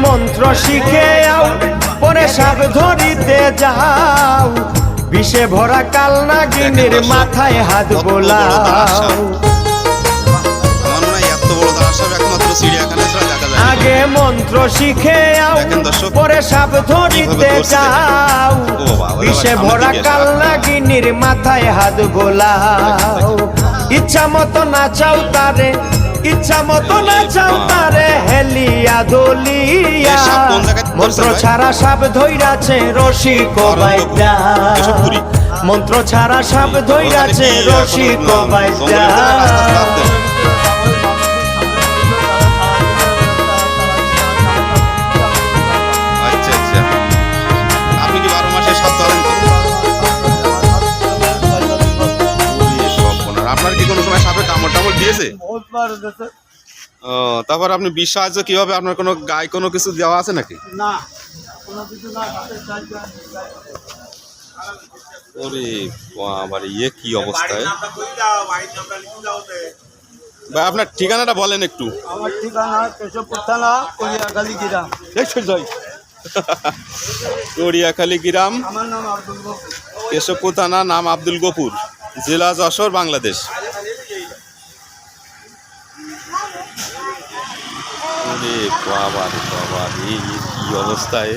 মন্ত্র শিখে আও পরে সাপ ধরিতে যাও বিষে ভরা কালনাগিনীর মাথায় হাত বোলাও আগে মন্ত্র শিখে আও পরে সাপ ধরিতে যাও বিষে ভরা কালনাগিনীর মাথায় হাত বোলাও ইচ্ছা মতো নাচাও তারে ইচ্ছা মতো নাচাও তারে হেলিয়া দলিয়া মন্ত্র ছাড়া সাপ ধইরাছে রসিক বাইদা মন্ত্র ছাড়া সাপ ধইরাছে রসিক বাইদা আপনার কি কোনো সময় সাপে কামড় টামড় দিয়েছে? ও, তারপর আপনি বিষ সাহায্য কিভাবে আপনার কোনো গায়ে কোনো কিছু দেওয়া আছে নাকি? না, কোনো কিছু না। ওরে বাবা, ইয়ে কি অবস্থায়! ভাই আপনার ঠিকানাটা বলেন একটু। আমার ঠিকানা কেশবপুর থানা করিয়াখালী গ্রাম। করিয়াখালী গ্রাম, আমার নাম আব্দুল গফুর। কেশবপুর থানা, নাম আব্দুল গফুর, জেলা যশোর, বাংলাদেশ। ওরে বাবা রে বাবা, এই কি অবস্থায়!